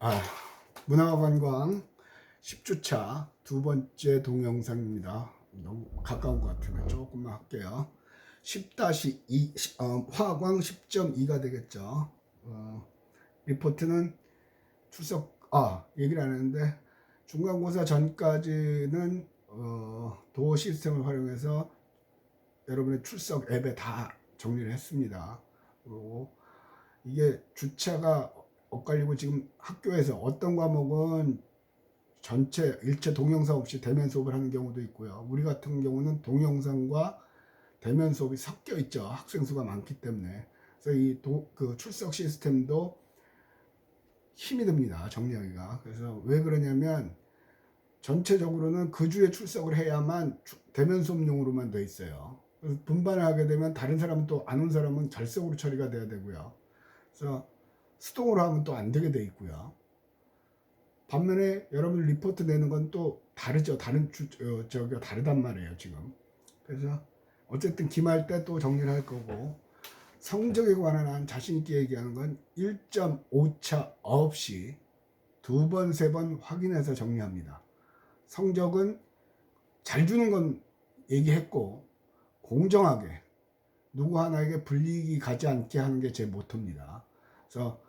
아, 문화관광 10주차 두 번째 동영상입니다. 너무 가까운 것 같으면 조금만 할게요. 10-2, 화광 10.2가 되겠죠. 리포트는 얘기를 안 했는데, 중간고사 전까지는, 도어 시스템을 활용해서 여러분의 출석 앱에 다 정리를 했습니다. 그리고 이게 주차가 엇갈리고 지금 학교에서 어떤 과목은 전체 일체 동영상 없이 대면 수업을 하는 경우도 있고요. 우리 같은 경우는 동영상과 대면 수업이 섞여 있죠. 학생 수가 많기 때문에. 그래서 그 출석 시스템도 힘이 듭니다. 정리하기가. 그래서 왜 그러냐면 전체적으로는 그 주에 출석을 해야만 대면 수업용으로만 돼 있어요. 그래서 분반을 하게 되면 다른 사람은 또 안 온 사람은 결석으로 처리가 돼야 되고요. 그래서 수동으로 하면 또 안 되게 돼 있고요. 반면에 여러분 리포트 내는 건 또 다르죠. 저기가 다르단 말이에요, 지금. 그래서 어쨌든 기말 때 또 정리를 할 거고, 성적에 관한 한 자신있게 얘기하는 건 1.5차 없이 두 번, 세 번 확인해서 정리합니다. 성적은 잘 주는 건 얘기했고, 공정하게 누구 하나에게 불이익이 가지 않게 하는 게 제 모토입니다. 그래서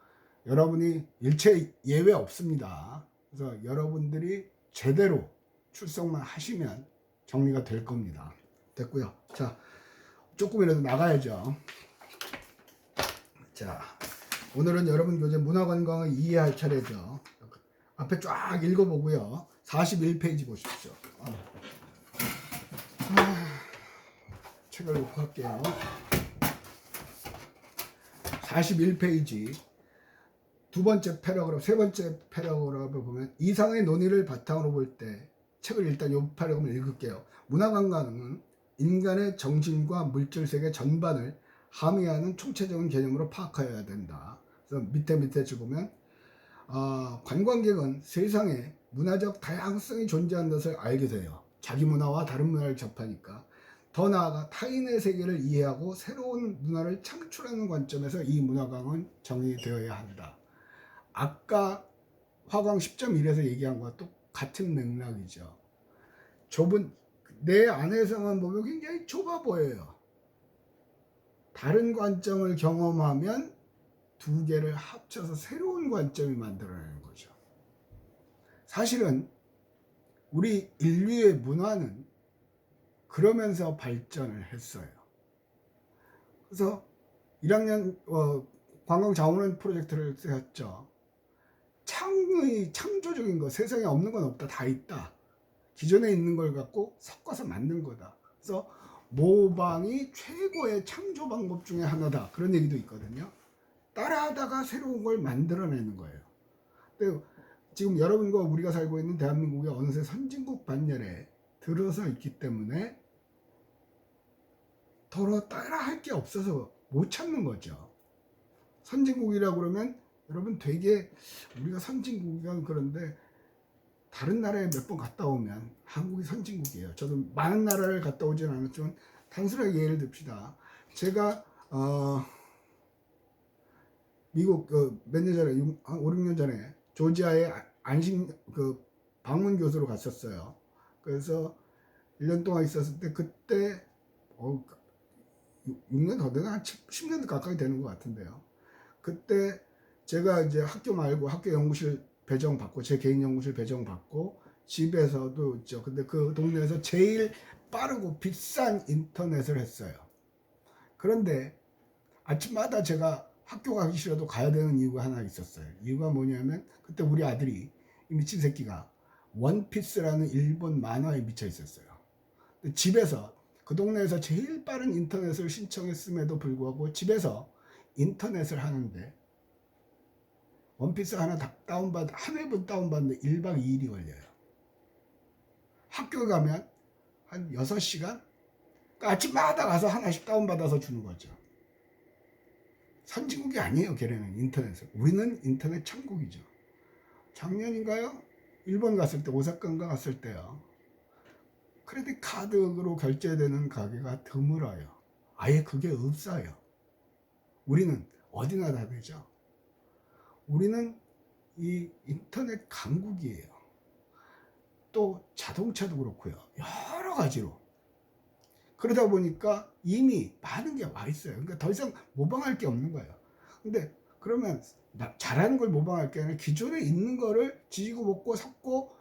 여러분이 일체 예외 없습니다. 그래서 여러분들이 제대로 출석만 하시면 정리가 될 겁니다. 됐고요. 자, 조금이라도 나가야죠. 자, 오늘은 여러분 교재 문화관광을 이해할 차례죠. 앞에 쫙 읽어보고요. 41페이지 보십시오. 책을 놓고 할게요. 41페이지 두 번째 패러그래프, 세 번째 패러그래프를 보면 이상의 논의를 바탕으로 볼 때 책을 일단 이 패러그래프를 읽을게요. 문화관광은 인간의 정신과 물질 세계 전반을 함의하는 총체적인 개념으로 파악하여야 된다. 그래서 밑에 줄 보면 관광객은 세상에 문화적 다양성이 존재하는 것을 알게 돼요. 자기 문화와 다른 문화를 접하니까. 더 나아가 타인의 세계를 이해하고 새로운 문화를 창출하는 관점에서 이 문화관은 정의되어야 한다. 아까 화광 10.1에서 얘기한 것과 똑같은 맥락이죠. 내 안에서만 보면 굉장히 좁아 보여요. 다른 관점을 경험하면 두 개를 합쳐서 새로운 관점이 만들어내는 거죠. 사실은 우리 인류의 문화는 그러면서 발전을 했어요. 그래서 1학년 관광자원원 프로젝트를 했죠. 창조적인 거, 세상에 없는 건 없다, 다 있다. 기존에 있는 걸 갖고 섞어서 만든 거다. 그래서 모방이 최고의 창조 방법 중에 하나다. 그런 얘기도 있거든요. 따라하다가 새로운 걸 만들어내는 거예요. 근데 지금 여러분과 우리가 살고 있는 대한민국이 어느새 선진국 반열에 들어서 있기 때문에 더러 따라할 게 없어서 못 찾는 거죠. 선진국이라고 그러면 여러분 되게 우리가 선진국이란 그런데 다른 나라에 몇 번 갔다 오면 한국이 선진국이에요. 저도 많은 나라를 갔다 오진 않았지만 단순하게 예를 듭시다. 제가 미국 몇 년 전에 한 5, 6년 전에 조지아에 안식 방문 교수로 갔었어요. 그래서 1년 동안 있었을 때 그때 6년 더 되나? 한 10년 가까이 되는 것 같은데요. 그때 제가 이제 학교 말고 학교 연구실 배정받고 제 개인 연구실 배정받고 집에서도 있죠. 근데 그 동네에서 제일 빠르고 비싼 인터넷을 했어요. 그런데 아침마다 제가 학교 가기 싫어도 가야 되는 이유가 하나 있었어요. 이유가 뭐냐면 그때 우리 아들이 이 미친 새끼가 원피스라는 일본 만화에 미쳐 있었어요. 집에서 그 동네에서 제일 빠른 인터넷을 신청했음에도 불구하고 집에서 인터넷을 하는데 원피스 하나 한 회분 다운받는데 1박 2일이 걸려요. 학교 가면 한 6시간? 그러니까 아침마다 가서 하나씩 다운받아서 주는 거죠. 선진국이 아니에요, 걔네는 인터넷은. 우리는 인터넷 천국이죠. 작년인가요? 일본 갔을 때, 오사카인가 갔을 때요. 크레딧 카드로 결제되는 가게가 드물어요. 아예 그게 없어요. 우리는 어디나 다 되죠. 우리는 이 인터넷 강국이에요. 또 자동차도 그렇고요. 여러 가지로. 그러다 보니까 이미 많은 게 와 있어요. 그러니까 더 이상 모방할 게 없는 거예요. 근데 그러면 잘하는 걸 모방할 게 아니라 기존에 있는 거를 지지고 볶고 섞고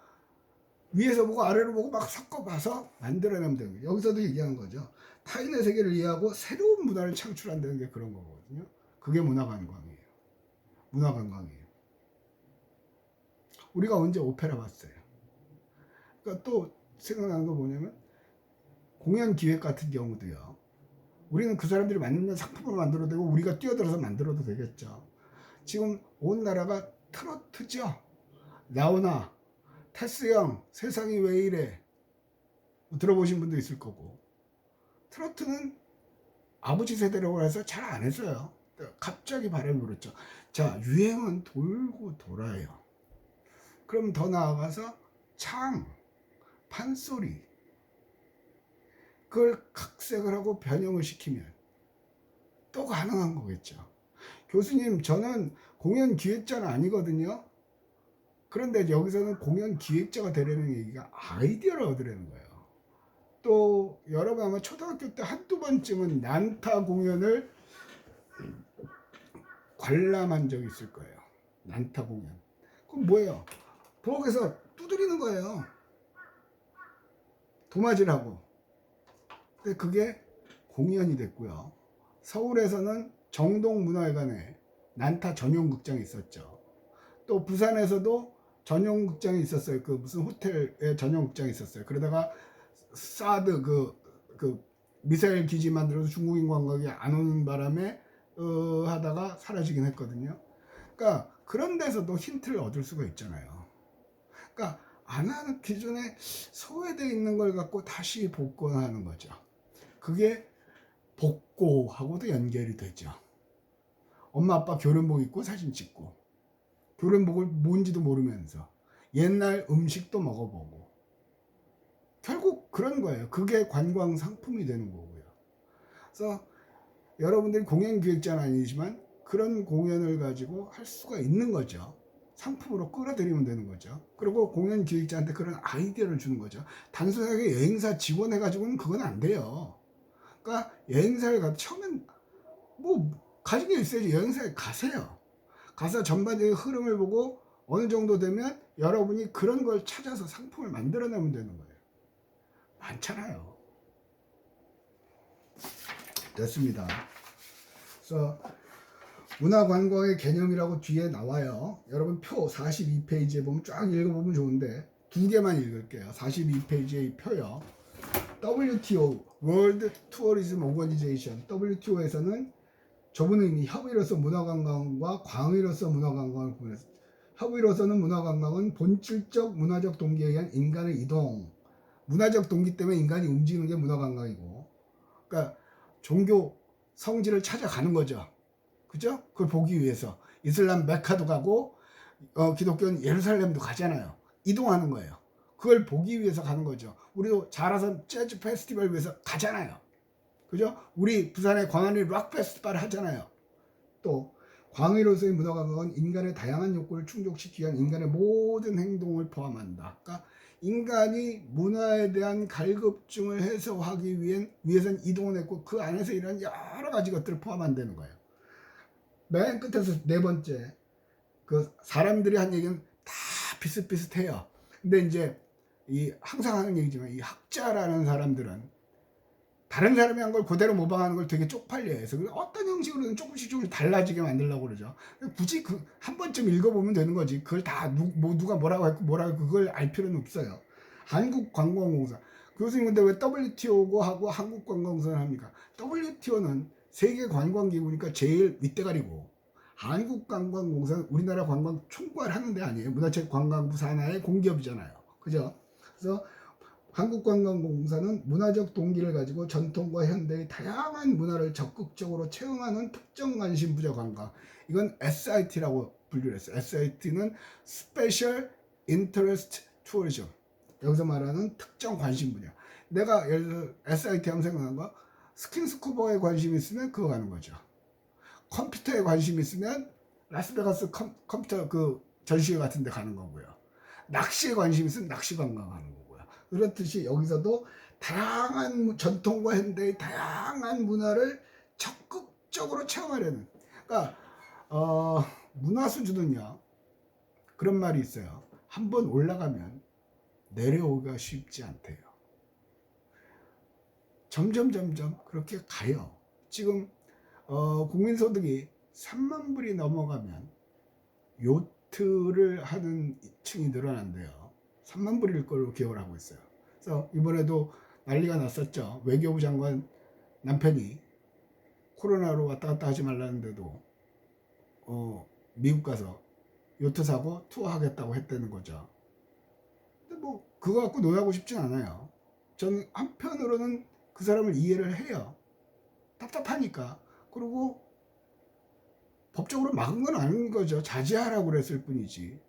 위에서 보고 아래로 보고 막 섞어봐서 만들어내면 되는 거예요. 여기서도 얘기하는 거죠. 타인의 세계를 이해하고 새로운 문화를 창출한다는 게 그런 거거든요. 그게 문화관광이에요. 문화관광이에요. 우리가 언제 오페라 봤어요? 그러니까 또 생각나는 거 뭐냐면 공연 기획 같은 경우도요. 우리는 그 사람들이 만든 상품을 만들어도 되고 우리가 뛰어들어서 만들어도 되겠죠. 지금 온 나라가 트로트죠. 나훈아, 테스형, 세상이 왜 이래 들어보신 분도 있을 거고, 트로트는 아버지 세대라고 해서 잘 안 했어요. 갑자기 바람이 불었죠. 자, 유행은 돌고 돌아요. 그럼 더 나아가서 창, 판소리, 그걸 각색을 하고 변형을 시키면 또 가능한 거겠죠. 교수님, 저는 공연 기획자는 아니거든요. 그런데 여기서는 공연 기획자가 되려는 얘기가 아이디어를 얻으려는 거예요. 또 여러분 아마 초등학교 때 한두 번쯤은 난타 공연을 관람한 적이 있을 거예요. 난타 공연. 그럼 뭐예요? 부엌에서 두드리는 거예요. 도마질하고. 근데 그게 공연이 됐고요. 서울에서는 정동문화회관에 난타 전용 극장이 있었죠. 또 부산에서도 전용 극장이 있었어요. 그 무슨 호텔에 전용 극장이 있었어요. 그러다가 사드 그 미사일 기지 만들어서 중국인 관광이 안 오는 바람에 하다가 사라지긴 했거든요. 그러니까 그런 데서도 힌트를 얻을 수가 있잖아요. 그러니까 안 하는 기존에 소외되어 있는 걸 갖고 다시 복원하는 거죠. 그게 복고하고도 연결이 되죠. 엄마 아빠 교련복 입고 사진 찍고 교련복을 뭔지도 모르면서 옛날 음식도 먹어보고 결국 그런 거예요. 그게 관광 상품이 되는 거고요. 그래서 여러분들이 공연 기획자는 아니지만 그런 공연을 가지고 할 수가 있는 거죠. 상품으로 끌어들이면 되는 거죠. 그리고 공연 기획자한테 그런 아이디어를 주는 거죠. 단순하게 여행사 직원 해가지고는 그건 안 돼요. 그러니까 여행사를 가도 처음엔 뭐 가진 게 있어야지. 여행사에 가세요. 가서 전반적인 흐름을 보고 어느 정도 되면 여러분이 그런 걸 찾아서 상품을 만들어내면 되는 거예요. 많잖아요. 됐습니다. 그래서 문화관광의 개념이라고 뒤에 나와요. 여러분 표 42페이지에 보면 쫙 읽어보면 좋은데 두 개만 읽을게요. 42페이지의 표요. WTO, World Tourism Organization, WTO에서는 좁은 의미, 협의로서 문화관광과 광의로서 문화관광을 구분해서 협의로서는 문화관광은 본질적 문화적 동기에 의한 인간의 이동, 문화적 동기 때문에 인간이 움직이는 게 문화관광이고, 그러니까 종교 성지를 찾아가는 거죠. 그죠? 그걸 보기 위해서 이슬람 메카도 가고 기독교는 예루살렘도 가잖아요. 이동하는 거예요. 그걸 보기 위해서 가는 거죠. 우리도 자라선 재즈 페스티벌 위해서 가잖아요. 그죠? 우리 부산에 광안리 락 페스티벌 하잖아요. 또 광의로서의 문화관광은 인간의 다양한 욕구를 충족시키기 위한 인간의 모든 행동을 포함한다. 그러니까 인간이 문화에 대한 갈급증을 해소하기 위해선 이동을 했고 그 안에서 이런 여러 가지 것들을 포함한다는 거예요. 맨 끝에서 네 번째, 그 사람들이 한 얘기는 다 비슷비슷해요. 근데 이제 이 항상 하는 얘기지만 이 학자라는 사람들은 다른 사람이 한 걸 그대로 모방하는 걸 되게 쪽팔려 해서 어떤 형식으로든 조금씩 달라지게 만들려고 그러죠. 굳이 그 한 번쯤 읽어보면 되는 거지. 그걸 다 누가 뭐라고 했고 그걸 알 필요는 없어요. 한국관광공사. 교수님 근데 왜 WTO고 하고 한국관광공사를 합니까? WTO는 세계관광기구니까 제일 윗대가리고 한국관광공사는 우리나라 관광 총괄하는 데 아니에요. 문화체육관광부 산하의 공기업이잖아요. 그죠? 그래서 한국관광공사는 문화적 동기를 가지고 전통과 현대의 다양한 문화를 적극적으로 체험하는 특정 관심 부자 관광. 이건 SIT라고 분류를 했어요. SIT는 Special Interest Tourism. 여기서 말하는 특정 관심 분야. 내가 예를 들어 SIT 하면 생각나는 거 스킨스쿠버에 관심이 있으면 그거 가는 거죠. 컴퓨터에 관심이 있으면 라스베가스 컴퓨터 그 전시회 같은 데 가는 거고요. 낚시에 관심 있으면 낚시 관광 가는 거고요. 그렇듯이 여기서도 다양한 전통과 현대의 다양한 문화를 적극적으로 체험하려는, 그러니까 문화 수준은요, 그런 말이 있어요. 한번 올라가면 내려오기가 쉽지 않대요. 점점 그렇게 가요. 지금 국민소득이 3만 불이 넘어가면 요트를 하는 층이 늘어난대요. 3만 불일 걸로 기억을 하고 있어요. 그래서 이번에도 난리가 났었죠. 외교부 장관 남편이 코로나로 왔다 갔다 하지 말라는데도 미국 가서 요트 사고 투어하겠다고 했다는 거죠. 근데 뭐 그거 갖고 논하고 싶진 않아요. 저는 한편으로는 그 사람을 이해를 해요. 답답하니까. 그리고 법적으로 막은 건 아닌 거죠. 자제하라고 그랬을 뿐이지.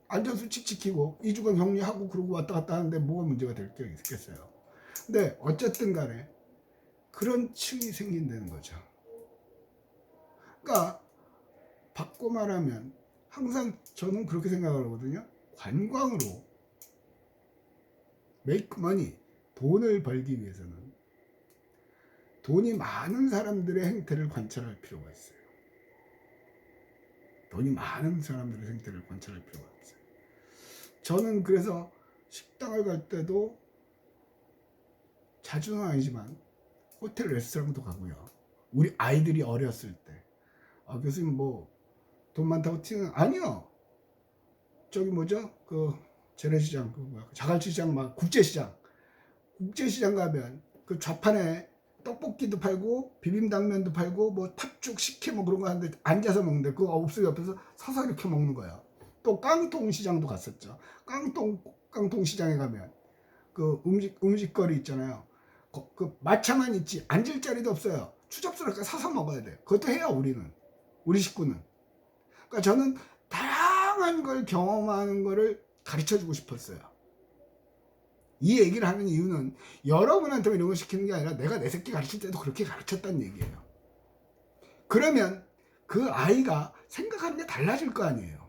안전수칙 지키고 2주간 격리하고 그러고 왔다 갔다 하는데 뭐가 문제가 될 게 있겠어요. 근데 어쨌든 간에 그런 층이 생긴다는 거죠. 그러니까 바꿔 말하면 항상 저는 그렇게 생각을 하거든요. 관광으로 make money, 돈을 벌기 위해서는 돈이 많은 사람들의 행태를 관찰할 필요가 있어요. 돈이 많은 사람들의 행태를 관찰할 필요가 있어요. 저는 그래서 식당을 갈 때도 자주는 아니지만 호텔 레스토랑도 가고요. 우리 아이들이 어렸을 때 교수님 뭐 돈 많다고 튀는, 아니요. 저기 뭐죠? 그 재래시장, 그 뭐야, 자갈치시장, 막 국제시장 가면 그 좌판에 떡볶이도 팔고 비빔당면도 팔고 뭐 팥죽 식혜 뭐 그런 거 하는데 앉아서 먹는데 그거 없으면 옆에서 서서 이렇게 먹는 거야. 또 깡통 시장도 갔었죠. 깡통 시장에 가면 그 음식거리 있잖아요. 그 마차만 있지 앉을 자리도 없어요. 추잡스럽게 사서 먹어야 돼. 그것도 해요. 우리 식구는. 그러니까 저는 다양한 걸 경험하는 거를 가르쳐 주고 싶었어요. 이 얘기를 하는 이유는 여러분한테 이런 거 시키는 게 아니라 내가 내 새끼 가르칠 때도 그렇게 가르쳤다는 얘기예요. 그러면 그 아이가 생각하는 게 달라질 거 아니에요.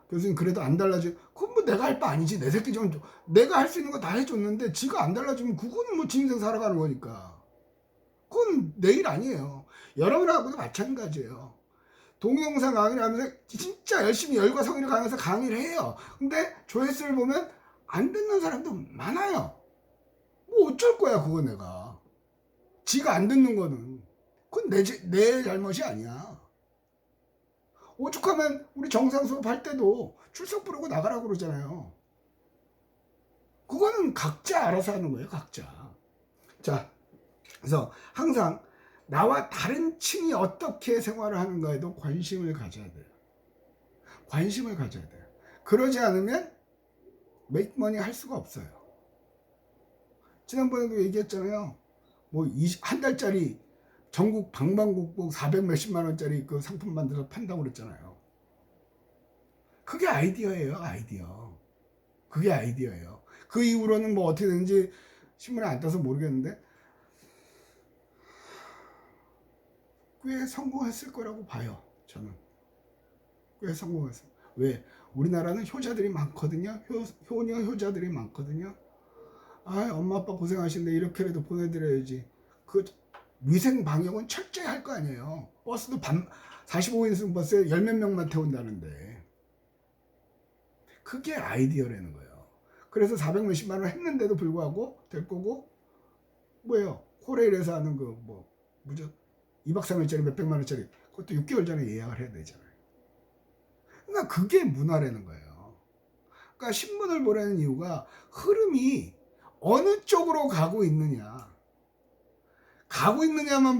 교수님 그래도 안 달라져. 그건 뭐 내가 할 바 아니지. 내 새끼 좀 내가 할 수 있는 거 다 해줬는데 지가 안 달라지면 그거는 뭐 지 인생 살아가는 거니까. 그건 내 일 아니에요. 여러분하고도 마찬가지예요. 동영상 강의를 하면서 진짜 열심히 열과 성의를 강해서 강의를 해요. 근데 조회수를 보면 안 듣는 사람도 많아요. 뭐 어쩔 거야 그거 내가. 지가 안 듣는 거는 그건 내 잘못이 아니야. 오죽하면 우리 정상 수업할 때도 출석 부르고 나가라고 그러잖아요. 그거는 각자 알아서 하는 거예요. 각자. 자, 그래서 항상 나와 다른 층이 어떻게 생활을 하는가에도 관심을 가져야 돼요. 관심을 가져야 돼요. 그러지 않으면 make money 할 수가 없어요. 지난번에도 얘기했잖아요. 뭐 한 달짜리 전국 방방곡곡 400 몇십만 원짜리 그 상품 만들어서 판다고 그랬잖아요. 그게 아이디어예요. 아이디어. 그게 아이디어예요. 그 이후로는 뭐 어떻게 되는지 신문에 안 따서 모르겠는데 꽤 성공했을 거라고 봐요. 저는 꽤 성공했어요. 왜? 우리나라는 효자들이 많거든요. 효녀 효자들이 많거든요. 아, 엄마 아빠 고생하시는데 이렇게라도 보내드려야지. 그 위생 방역은 철저히 할 거 아니에요. 버스도 45인승 버스에 열 몇 명만 태운다는데. 그게 아이디어라는 거예요. 그래서 400 몇십만 원 했는데도 불구하고 될 거고, 뭐예요? 코레일에서 하는 그 뭐죠? 2박 3일짜리 몇백만 원짜리 그것도 6개월 전에 예약을 해야 되잖아요. 그러니까 그게 문화라는 거예요. 그러니까 신문을 보라는 이유가 흐름이 어느 쪽으로 가고 있느냐만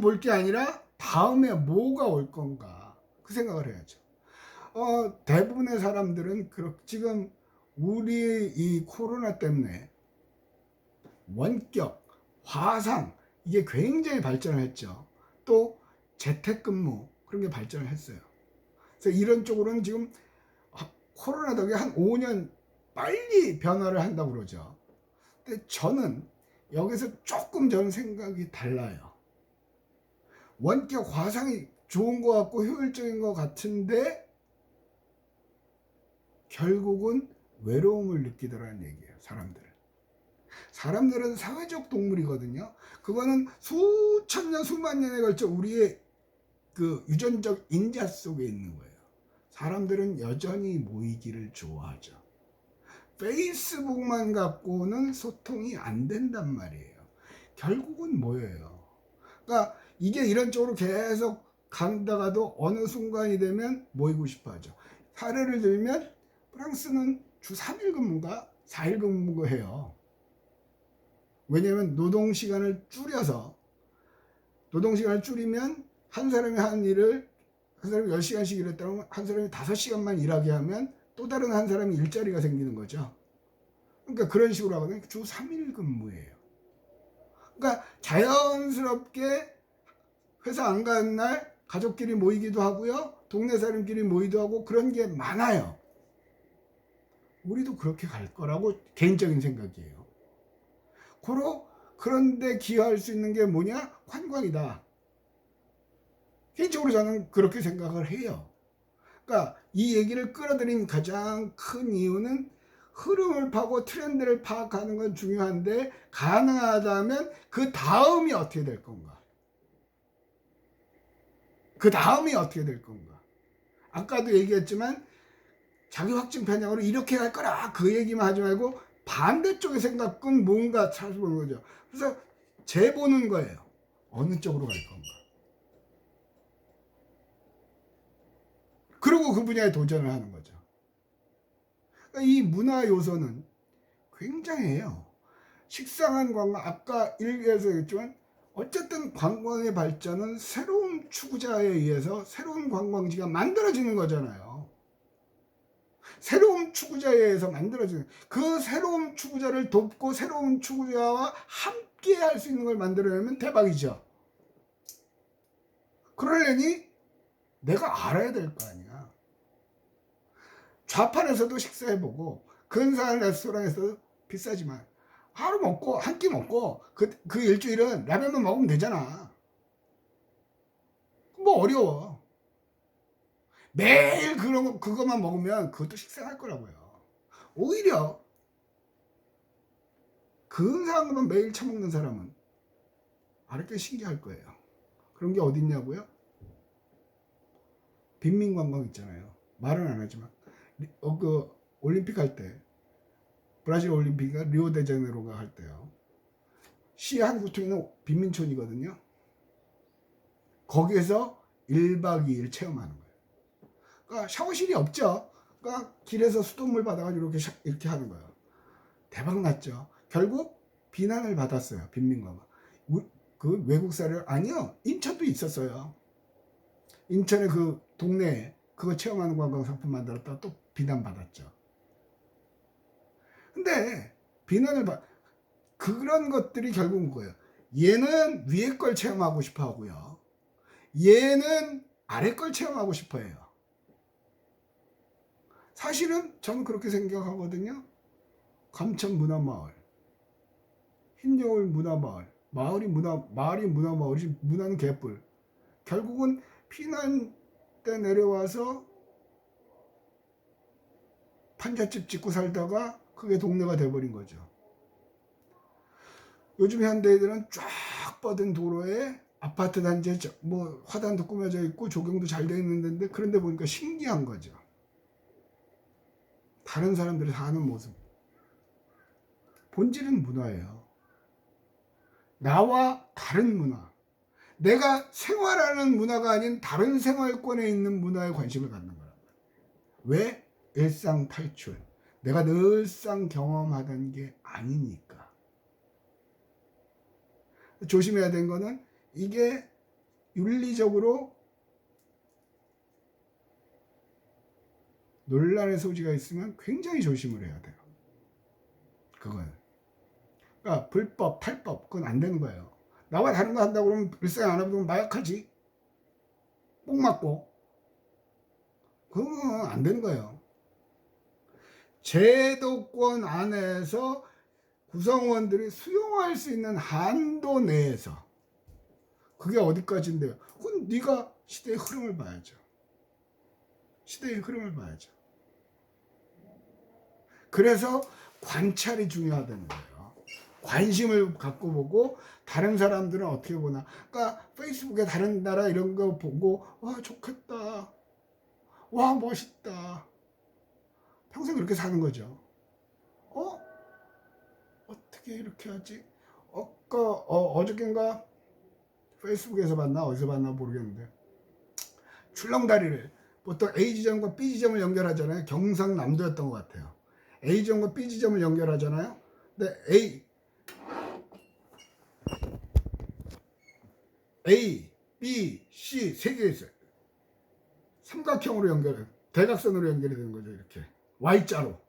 볼 게 아니라 다음에 뭐가 올 건가 그 생각을 해야죠. 대부분의 사람들은 지금 우리 이 코로나 때문에 원격, 화상 이게 굉장히 발전을 했죠. 또 재택근무 그런 게 발전을 했어요. 그래서 이런 쪽으로는 지금 코로나 덕에 한 5년 빨리 변화를 한다고 그러죠. 근데 저는 여기서 조금 저는 생각이 달라요. 원격 화상이 좋은 것 같고 효율적인 것 같은데 결국은 외로움을 느끼더라는 얘기예요. 사람들은 사회적 동물이거든요. 그거는 수천 년 수만 년에 걸쳐 우리의 그 유전적 인자 속에 있는 거예요. 사람들은 여전히 모이기를 좋아하죠. 페이스북만 갖고는 소통이 안 된단 말이에요. 결국은 뭐예요? 그러니까 이게 이런 쪽으로 계속 간다가도 어느 순간이 되면 모이고 싶어 하죠. 사례를 들면 프랑스는 주 3일 근무인가 4일 근무가 해요. 왜냐하면 노동시간을 줄이면 한 사람이 한 일을 한 사람이 10시간씩 일했다면 한 사람이 5시간만 일하게 하면 또 다른 한 사람이 일자리가 생기는 거죠. 그러니까 그런 식으로 하거든요. 주 3일 근무예요. 그러니까 자연스럽게 회사 안 가는 날 가족끼리 모이기도 하고요. 동네 사람끼리 모이기도 하고 그런 게 많아요. 우리도 그렇게 갈 거라고 개인적인 생각이에요. 그런데 기여할 수 있는 게 뭐냐? 관광이다. 개인적으로 저는 그렇게 생각을 해요. 그러니까 이 얘기를 끌어들인 가장 큰 이유는 흐름을 파고 트렌드를 파악하는 건 중요한데 가능하다면 그 다음이 어떻게 될 건가? 아까도 얘기했지만 자기 확증 편향으로 이렇게 갈 거라 그 얘기만 하지 말고 반대쪽의 생각은 뭔가 찾아보는 거죠. 그래서 재보는 거예요. 어느 쪽으로 갈 건가. 그리고 그 분야에 도전을 하는 거죠. 그러니까 이 문화 요소는 굉장해요. 식상한 관광, 아까 일기에서 얘기했지만 어쨌든 관광의 발전은 새로운 추구자에 의해서 새로운 관광지가 만들어지는 거잖아요. 새로운 추구자에 의해서 만들어지는 그 새로운 추구자를 돕고 새로운 추구자와 함께 할 수 있는 걸 만들어내면 대박이죠. 그러려니 내가 알아야 될 거 아니야. 좌판에서도 식사해보고 근사한 레스토랑에서도 비싸지만 하루 먹고 한 끼 먹고 그 일주일은 라면만 먹으면 되잖아. 뭐 어려워. 매일 그것만 먹으면 그것도 식상할 거라고요. 오히려 근사한 것만 매일 처먹는 사람은 아랫게 신기할 거예요. 그런 게 어딨냐고요? 빈민관광 있잖아요. 말은 안 하지만 그 올림픽 할 때 브라질 올림픽인가 리오데자네이로가 할 때요. 시 한 구퉁이는 빈민촌이거든요. 거기에서 1박 2일 체험하는 거예요. 그러니까 샤워실이 없죠. 그러니까 길에서 수돗물 받아가지고 이렇게 하는 거예요. 대박 났죠. 결국 비난을 받았어요. 빈민가가. 그 외국사를 아니요. 인천도 있었어요. 인천의 그 동네에 그거 체험하는 관광 상품 만들었다가 또 비난받았죠. 근데 그런 것들이 결국은 뭐예요? 얘는 위에 걸 체험하고 싶어 하고요. 얘는 아래 걸 체험하고 싶어 해요. 사실은 저는 그렇게 생각하거든요. 감천 문화마을, 흰여울 문화마을, 마을이 문화마을이지 문화는 개뿔. 결국은 피난 때 내려와서 판잣집 짓고 살다가 그게 동네가 돼버린 거죠. 요즘 현대인들은 쫙 뻗은 도로에 아파트 단지에 뭐 화단도 꾸며져 있고 조경도 잘 되어 있는데 그런데 보니까 신기한 거죠. 다른 사람들이 사는 모습. 본질은 문화예요. 나와 다른 문화. 내가 생활하는 문화가 아닌 다른 생활권에 있는 문화에 관심을 갖는 거란 말이에요. 왜? 일상 탈출. 내가 늘상 경험하던 게 아니니까. 조심해야 되는 거는 이게 윤리적으로 논란의 소지가 있으면 굉장히 조심을 해야 돼요. 그건. 그러니까 불법, 탈법 그건 안 되는 거예요. 나와 다른 거 한다고 그러면 일상에 안 하면 마약하지. 꼭 맞고. 그건 안 되는 거예요. 제도권 안에서 구성원들이 수용할 수 있는 한도 내에서 그게 어디까지인데요? 그건 네가 시대의 흐름을 봐야죠. 그래서 관찰이 중요하다는 거예요. 관심을 갖고 보고 다른 사람들은 어떻게 보나. 그러니까 페이스북에 다른 나라 이런 거 보고 와 좋겠다. 와 멋있다. 평생 그렇게 사는 거죠. 어떻게 이렇게 하지? 어저께인가 페이스북에서 봤나 어디서 봤나 모르겠는데 출렁다리를 보통 A지점과 B지점을 연결하잖아요. 경상남도였던 것 같아요. A지점과 B지점을 연결하잖아요. 근데 A, B, C 세 개 있어요. 삼각형으로 연결해, 대각선으로 연결이 되는 거죠. 이렇게 Y자로.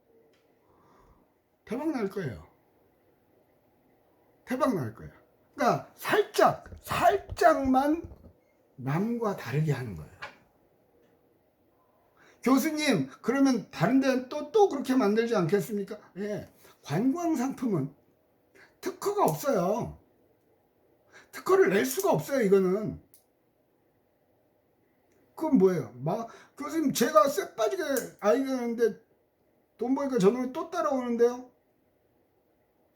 대박 날 거예요. 대박 날 거예요. 그러니까 살짝만 남과 다르게 하는 거예요. 교수님, 그러면 다른 데는 또 그렇게 만들지 않겠습니까? 예. 관광 상품은 특허가 없어요. 특허를 낼 수가 없어요, 이거는. 그건 뭐예요? 교수님, 제가 쎄 빠지게 아이디어였는데 돈 버니까 저놈이 또 따라오는데요?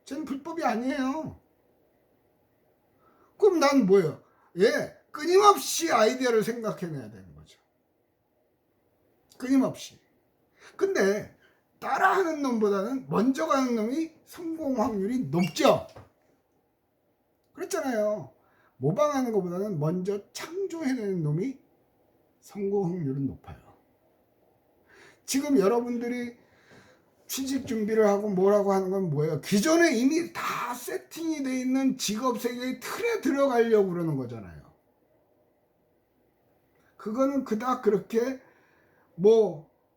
쟤는 불법이 아니에요. 그럼 난 뭐예요? 예, 끊임없이 아이디어를 생각해내야 되는 거죠. 끊임없이. 근데 따라하는 놈보다는 먼저 가는 놈이 성공 확률이 높죠. 그랬잖아요. 모방하는 것보다는 먼저 창조해내는 놈이 성공 확률은 높아요. 지금 여러분들이 취직 준비를 하고 뭐라고 하는 건 뭐예요? 기존에 이미 다 세팅이 돼 있는 직업 세계의 틀에 들어가려고 그러는 거잖아요. 그거는 그닥 그렇게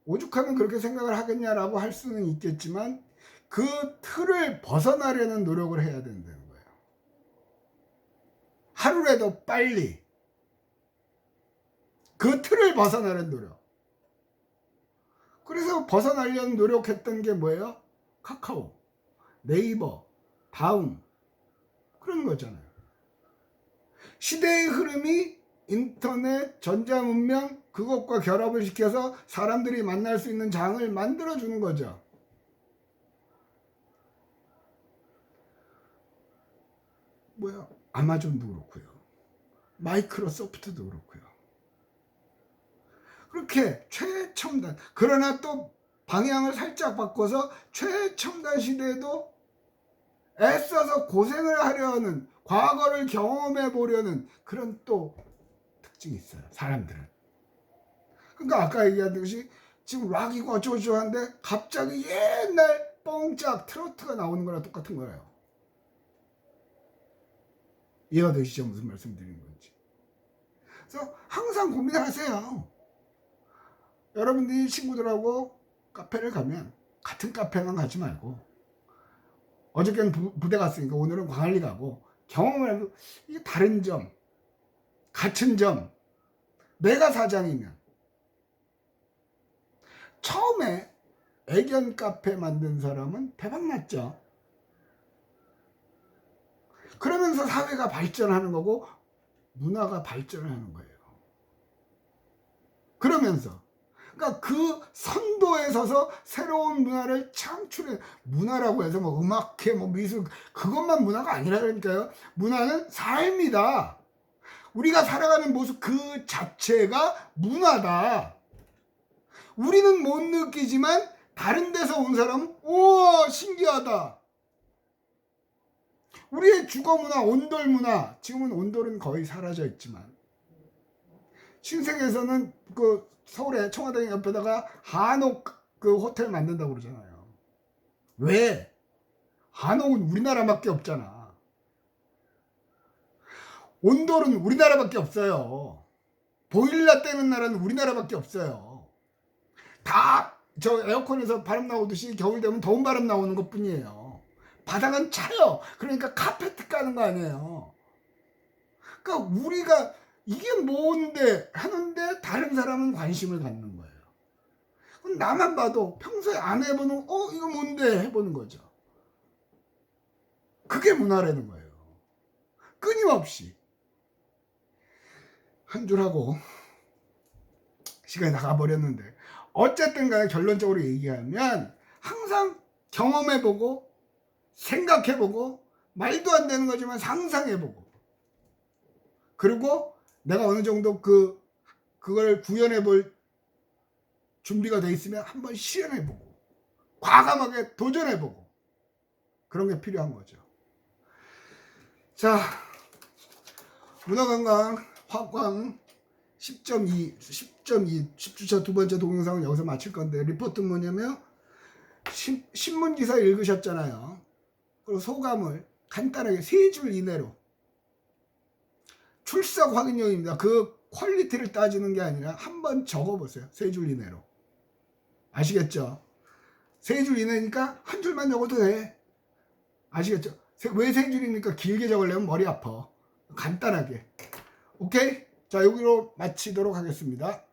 오죽하면 그렇게 생각을 하겠냐라고 할 수는 있겠지만 그 틀을 벗어나려는 노력을 해야 된다는 거예요. 하루라도 빨리 그 틀을 벗어나려는 노력. 그래서 벗어나려는 노력했던 게 뭐예요? 카카오, 네이버, 다음 그런 거잖아요. 시대의 흐름이 인터넷, 전자문명 그것과 결합을 시켜서 사람들이 만날 수 있는 장을 만들어주는 거죠. 아마존도 그렇고요. 마이크로소프트도 그렇고요. 그렇게 최첨단, 그러나 또 방향을 살짝 바꿔서 최첨단 시대에도 애써서 고생을 하려는, 과거를 경험해 보려는 그런 또 특징이 있어요, 사람들은. 그러니까 아까 얘기했듯이 지금 락이고 어쩌고저쩌고 한데 갑자기 옛날 뽕짝 트로트가 나오는 거랑 똑같은 거예요. 이해가 되시죠? 무슨 말씀 드리는 건지. 그래서 항상 고민하세요. 여러분들이 친구들하고 카페를 가면 같은 카페만 가지 말고, 어저께는 부대 갔으니까 오늘은 광안리 가고 경험을 하고, 이게 다른 점, 같은 점, 내가 사장이면. 처음에 애견 카페 만든 사람은 대박 났죠. 그러면서 사회가 발전하는 거고 문화가 발전하는 거예요. 그러면서 그러니까 그 선도에 서서 새로운 문화를 창출해, 문화라고 해서 음악회, 미술 그것만 문화가 아니라니까요. 문화는 삶이다. 우리가 살아가는 모습 그 자체가 문화다. 우리는 못 느끼지만 다른 데서 온 사람은 우와 신기하다. 우리의 주거 문화, 온돌 문화, 지금은 온돌은 거의 사라져 있지만 신세계에서는 그 서울의 청와대 옆에다가 한옥 그 호텔 만든다고 그러잖아요. 왜? 한옥은 우리나라밖에 없잖아. 온돌은 우리나라밖에 없어요. 보일러 떼는 나라는 우리나라밖에 없어요. 다 저 에어컨에서 바람 나오듯이 겨울 되면 더운 바람 나오는 것 뿐이에요. 바닥은 차요. 그러니까 카페트 까는 거 아니에요. 그러니까 우리가 이게 뭔데 하는데 다른 사람은 관심을 갖는 거예요. 그럼 나만 봐도 평소에 안 해보는 이거 뭔데 해보는 거죠. 그게 문화라는 거예요. 끊임없이 한 줄 하고 시간이 나가버렸는데 어쨌든 간에 결론적으로 얘기하면 항상 경험해보고 생각해보고 말도 안 되는 거지만 상상해보고 그리고 내가 어느 정도 그걸 구현해볼 준비가 돼 있으면 한번 실현해보고 과감하게 도전해보고 그런 게 필요한 거죠. 자, 문화관광 화광 10.2 10주차 두 번째 동영상은 여기서 마칠 건데 리포트는 뭐냐면 신문기사 읽으셨잖아요. 그리고 소감을 간단하게 3줄 이내로 출석 확인용입니다. 그 퀄리티를 따지는 게 아니라 한번 적어보세요. 3줄 이내로. 아시겠죠? 3줄 이내니까 한 줄만 적어도 돼. 아시겠죠? 왜 3줄이니까 길게 적으려면 머리 아파. 간단하게. 오케이? 자, 여기로 마치도록 하겠습니다.